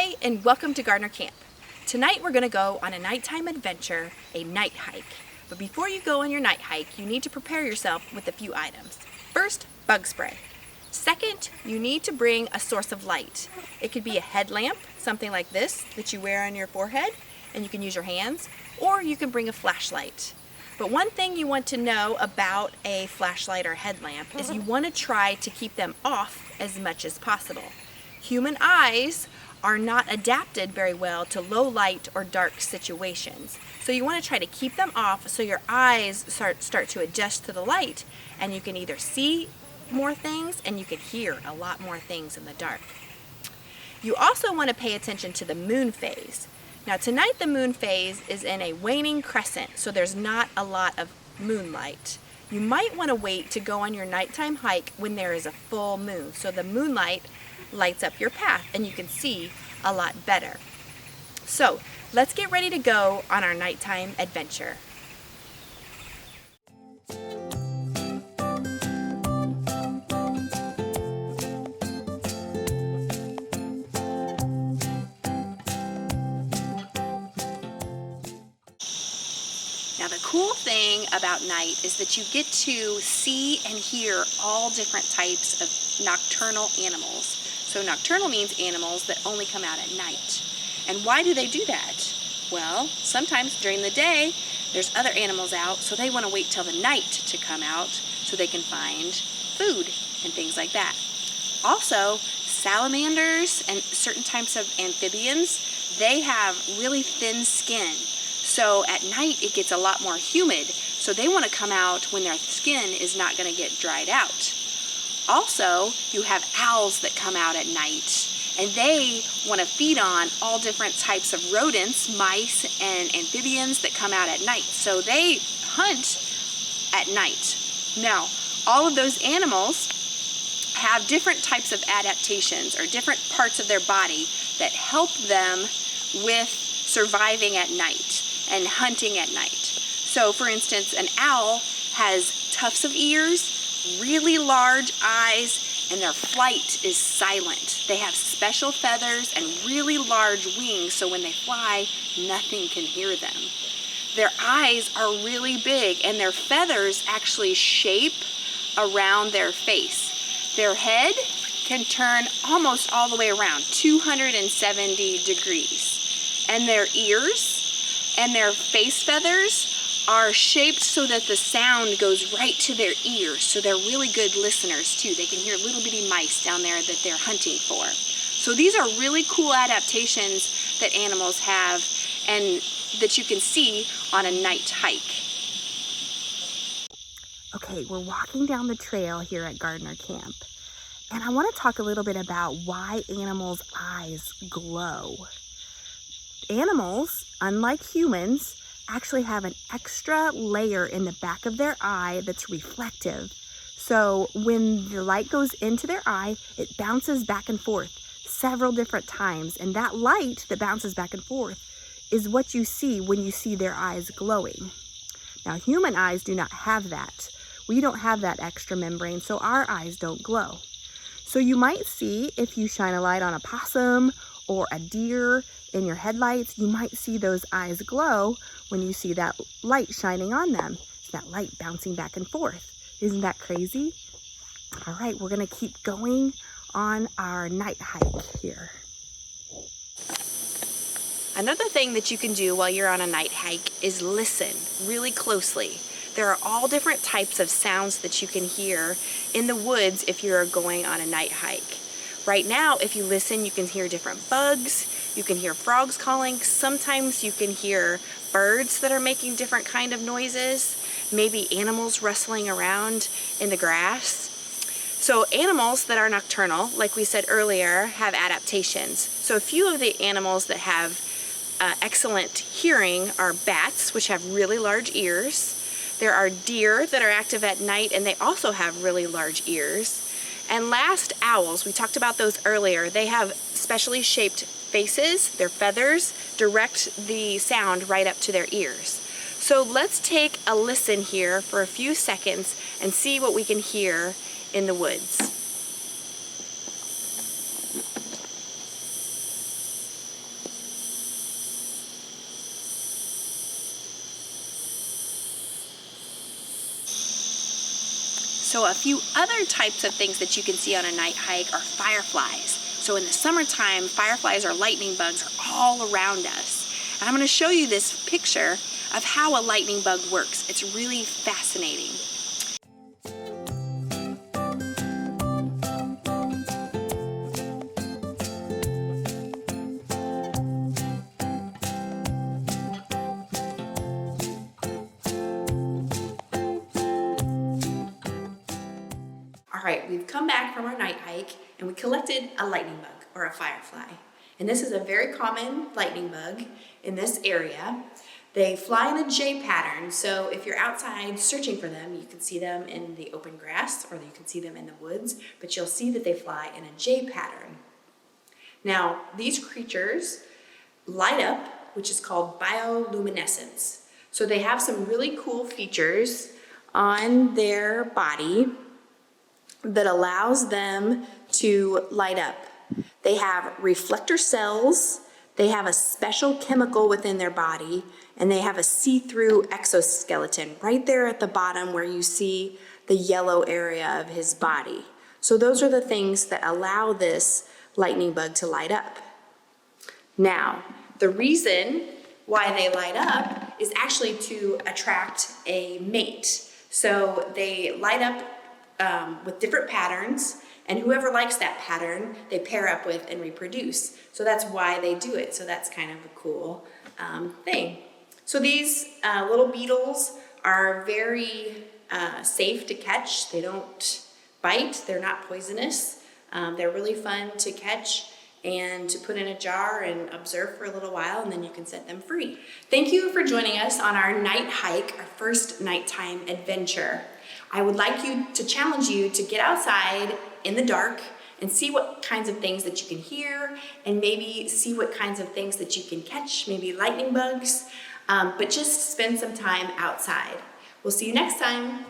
Hi, and welcome to Gardner Camp. Tonight we're going to go on a nighttime adventure, a night hike. But before you go on your night hike, you need to prepare yourself with a few items. First, bug spray. Second, you need to bring a source of light. It could be a headlamp, something like this that you wear on your forehead, and you can use your hands, or you can bring a flashlight. But one thing you want to know about a flashlight or headlamp is you want to try to keep them off as much as possible. Human eyes are not adapted very well to low light or dark situations. So you want to try to keep them off so your eyes start to adjust to the light, and you can either see more things and you can hear a lot more things in the dark. You also want to pay attention to the moon phase. Now tonight the moon phase is in a waning crescent, so there's not a lot of moonlight. You might want to wait to go on your nighttime hike when there is a full moon, so the moonlight lights up your path and you can see a lot better. So let's get ready to go on our nighttime adventure. Now the cool thing about night is that you get to see and hear all different types of nocturnal animals. So nocturnal means animals that only come out at night. And why do they do that? Well, sometimes during the day there's other animals out, so they want to wait till the night to come out so they can find food and things like that. Also, salamanders and certain types of amphibians, they have really thin skin. So at night it gets a lot more humid, so they want to come out when their skin is not going to get dried out. Also, you have owls that come out at night, and they want to feed on all different types of rodents, mice, and amphibians that come out at night. So they hunt at night. Now, all of those animals have different types of adaptations or different parts of their body that help them with surviving at night and hunting at night. So for instance, an owl has tufts of ears, really large eyes, and their flight is silent. They have special feathers and really large wings, so when they fly, nothing can hear them. Their eyes are really big, and their feathers actually shape around their face. Their head can turn almost all the way around, 270 degrees. And their ears and their face feathers are shaped so that the sound goes right to their ears, so they're really good listeners too. They can hear little bitty mice down there that they're hunting for. So these are really cool adaptations that animals have and that you can see on a night hike. Okay, we're walking down the trail here at Gardner Camp, and I want to talk a little bit about why animals' eyes glow. Animals, unlike humans, actually have an extra layer in the back of their eye that's reflective. So when the light goes into their eye, it bounces back and forth several different times. And that light that bounces back and forth is what you see when you see their eyes glowing. Now, human eyes do not have that. We don't have that extra membrane, so our eyes don't glow. So you might see, if you shine a light on a possum or a deer in your headlights, you might see those eyes glow when you see that light shining on them. It's that light bouncing back and forth. Isn't that crazy? All right, we're gonna keep going on our night hike here. Another thing that you can do while you're on a night hike is listen really closely. There are all different types of sounds that you can hear in the woods if you're going on a night hike. Right now, if you listen, you can hear different bugs, you can hear frogs calling, sometimes you can hear birds that are making different kind of noises, maybe animals rustling around in the grass. So animals that are nocturnal, like we said earlier, have adaptations. So a few of the animals that have excellent hearing are bats, which have really large ears. There are deer that are active at night, and they also have really large ears. And last, owls. We talked about those earlier. They have specially shaped faces. Their feathers direct the sound right up to their ears. So let's take a listen here for a few seconds and see what we can hear in the woods. So a few other types of things that you can see on a night hike are fireflies. So in the summertime, fireflies or lightning bugs are all around us. And I'm going to show you this picture of how a lightning bug works. It's really fascinating. All right, we've come back from our night hike and we collected a lightning bug or a firefly. And this is a very common lightning bug in this area. They fly in a J pattern, so if you're outside searching for them, you can see them in the open grass or you can see them in the woods, but you'll see that they fly in a J pattern. Now, these creatures light up, which is called bioluminescence. So they have some really cool features on their body that allows them to light up. They have reflector cells, they have a special chemical within their body, and they have a see-through exoskeleton right there at the bottom where you see the yellow area of his body. So those are the things that allow this lightning bug to light up. Now, the reason why they light up is actually to attract a mate. So they light up with different patterns, and whoever likes that pattern, they pair up with and reproduce. So that's why they do it. So that's kind of a cool thing. So these little beetles are very safe to catch. They don't bite, they're not poisonous. They're really fun to catch and to put in a jar and observe for a little while, and then you can set them free. Thank you for joining us on our night hike, our first nighttime adventure. I would like to challenge you to get outside in the dark and see what kinds of things that you can hear, and maybe see what kinds of things that you can catch, maybe lightning bugs, but just spend some time outside. We'll see you next time.